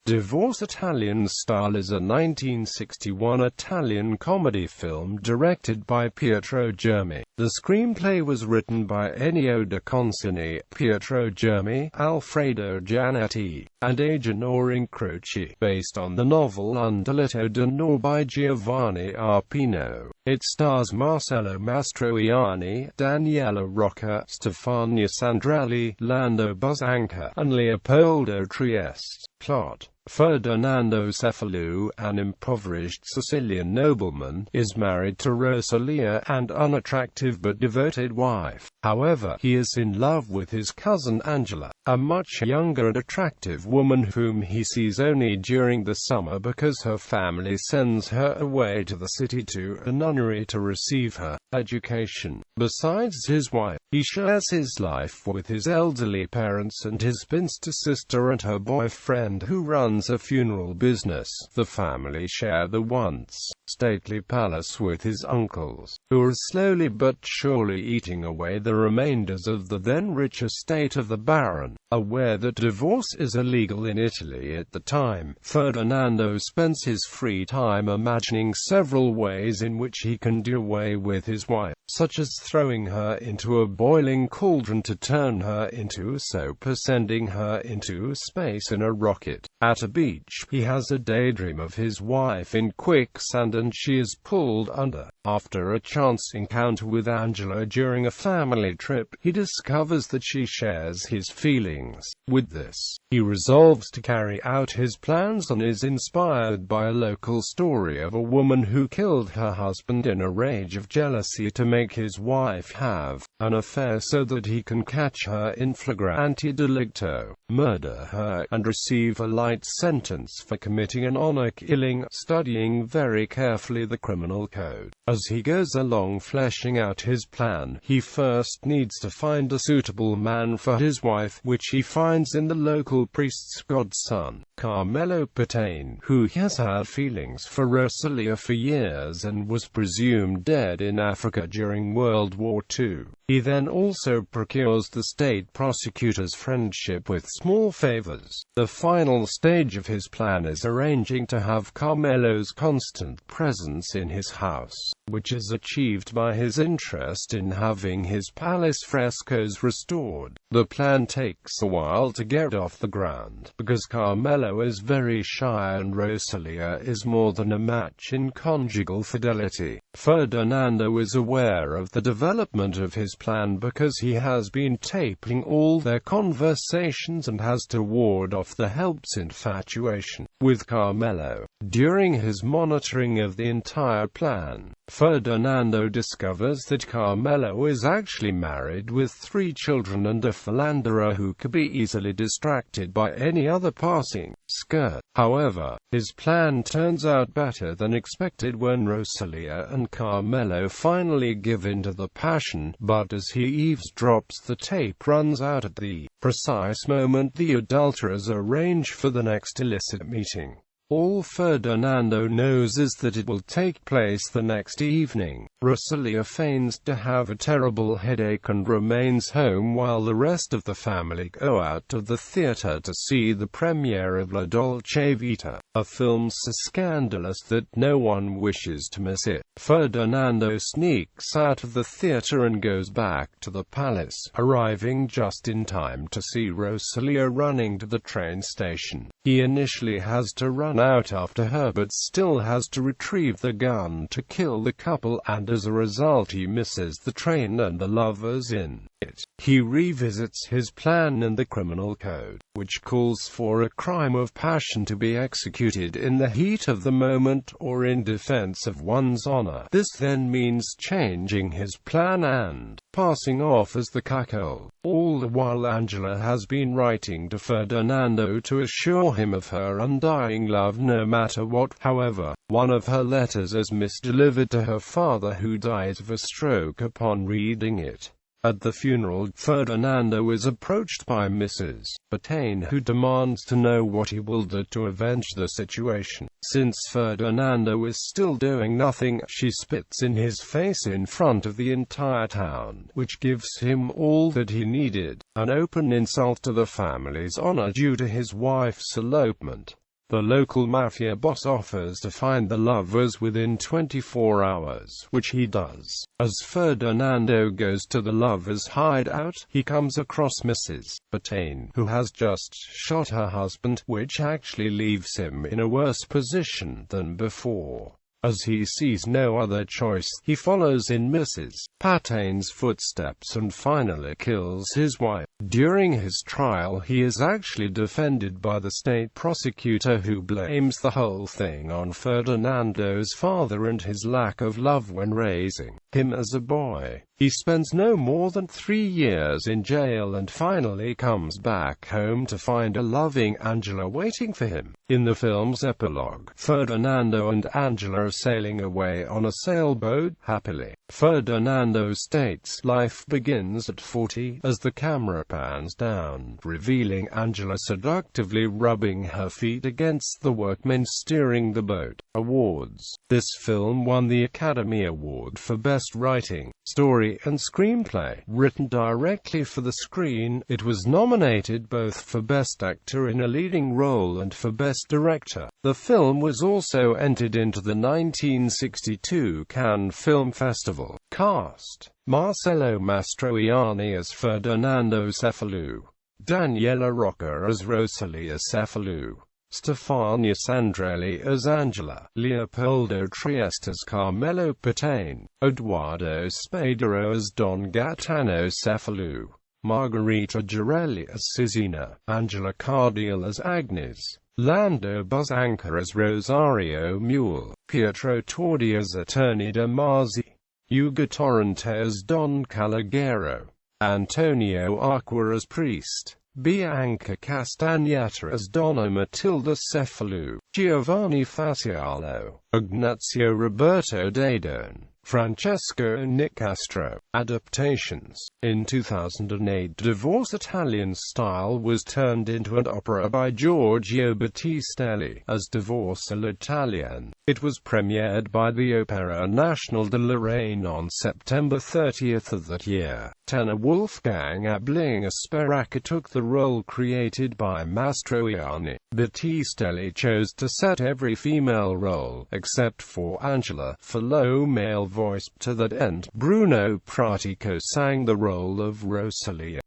Divorce Italian Style is a 1961 Italian comedy film directed by Pietro Germi. The screenplay was written by Ennio De Concini, Pietro Germi, Alfredo Giannetti, and Agenore Incrocci, based on the novel Delitto by Giovanni Arpino. It stars Marcello Mastroianni, Daniela Rocca, Stefania Sandrelli, Lando Buzzanca, and Leopoldo Trieste. Plot: Ferdinando Cefalù, an impoverished Sicilian nobleman, is married to Rosalia, an unattractive but devoted wife. However, he is in love with his cousin Angela, a much younger and attractive woman whom he sees only during the summer because her family sends her away to the city to a nunnery to receive her education. Besides his wife, he shares his life with his elderly parents and his spinster sister and her boyfriend who runs a funeral business. The family share the once stately palace with his uncles, who are slowly but surely eating away the remainders of the then rich estate of the Baron. Aware that divorce is illegal in Italy at the time, Ferdinando spends his free time imagining several ways in which he can do away with his wife, such as throwing her into a boiling cauldron to turn her into soap or sending her into space in a rocket. At a beach, he has a daydream of his wife in quicksand and she is pulled under. After a chance encounter with Angela during a family trip, he discovers that she shares his feelings. With this, he resolves to carry out his plans and is inspired by a local story of a woman who killed her husband in a rage of jealousy to make his wife have an affair so that he can catch her in flagrante delicto, murder her, and receive a light sentence for committing an honor killing, studying very carefully the criminal code. As he goes along fleshing out his plan, he first needs to find a suitable man for his wife, which he finds in the local priest's godson, Carmelo Patain, who has had feelings for Rosalia for years and was presumed dead in Africa during World War II. He then also procures the state prosecutor's friendship with small favors. The final stage of his plan is arranging to have Carmelo's constant presence in his house, which is achieved by his interest in having his palace frescoes restored. The plan takes a while to get off the ground, because Carmelo is very shy and Rosalia is more than a match in conjugal fidelity. Ferdinando is aware of the development of his plan because he has been taping all their conversations and has to ward off the help's infatuation with Carmelo. During his monitoring of the entire plan, Ferdinando discovers that Carmelo is actually married with 3 children and a philanderer who could be easily distracted by any other passing skirt. However, his plan turns out better than expected when Rosalia and Carmelo finally give in to the passion, but as he eavesdrops, the tape runs out at the precise moment the adulterers arrange for the next illicit meeting. All Ferdinando knows is that it will take place the next evening. Rosalia feigns to have a terrible headache and remains home while the rest of the family go out to the theater to see the premiere of La Dolce Vita, a film so scandalous that no one wishes to miss it. Ferdinando sneaks out of the theater and goes back to the palace, arriving just in time to see Rosalia running to the train station. He initially has to run out after her but still has to retrieve the gun to kill the couple, and as a result he misses the train and the lovers in it. He revisits his plan and the criminal code, which calls for a crime of passion to be executed in the heat of the moment or in defense of one's honor. This then means changing his plan and passing off as the cuckold. All the while Angela has been writing to Ferdinando to assure him of her undying love no matter what. However, one of her letters is misdelivered to her father, who dies of a stroke upon reading it. At the funeral, Ferdinando is approached by Mrs. Patain, who demands to know what he will do to avenge the situation. Since Ferdinando is still doing nothing, she spits in his face in front of the entire town, which gives him all that he needed, an open insult to the family's honor due to his wife's elopement. The local mafia boss offers to find the lovers within 24 hours, which he does. As Ferdinando goes to the lovers' hideout, he comes across Mrs. Botane, who has just shot her husband, which actually leaves him in a worse position than before. As he sees no other choice, he follows in Mrs. Botane's footsteps and finally kills his wife. During his trial, he is actually defended by the state prosecutor, who blames the whole thing on Ferdinando's father and his lack of love when raising him as a boy. He spends no more than 3 years in jail and finally comes back home to find a loving Angela waiting for him. In the film's epilogue, Ferdinando and Angela are sailing away on a sailboat, happily. Ferdinando states life begins at 40, as the camera pans down, revealing Angela seductively rubbing her feet against the workmen steering the boat. Awards. This film won the Academy Award for Best Writing, Story and Screenplay. Written directly for the screen, it was nominated both for Best Actor in a Leading Role and for Best Director. The film was also entered into the 1962 Cannes Film Festival. Cast: Marcello Mastroianni as Ferdinando Cefalù, Daniela Rocca as Rosalia Cefalù, Stefania Sandrelli as Angela, Leopoldo Trieste as Carmelo Patane, Eduardo Spadaro as Don Gaetano Cefalù, Margherita Girelli as Cesina, Angela Cardiel as Agnes, Lando Buzzanca as Rosario Mule, Pietro Tordi as Attorney de Marzi, Ugo Torrente as Don Calagero, Antonio Acqua as Priest, Bianca Castagnetta as Donna Matilda Cefalù, Giovanni Fascialo, Ignazio Roberto Dadone, Francesco Nicastro. Adaptations. In 2008, Divorce Italian Style was turned into an opera by Giorgio Battistelli as Divorce all'Italienne. It was premiered by the Opera Nationale de Lorraine on September 30th of that year. Tenor Wolfgang Abling Speraca took the role created by Mastroianni. Battistelli chose to set every female role, except for Angela, for low male voice. To that end, Bruno Prati co-sang the role of Rosalia.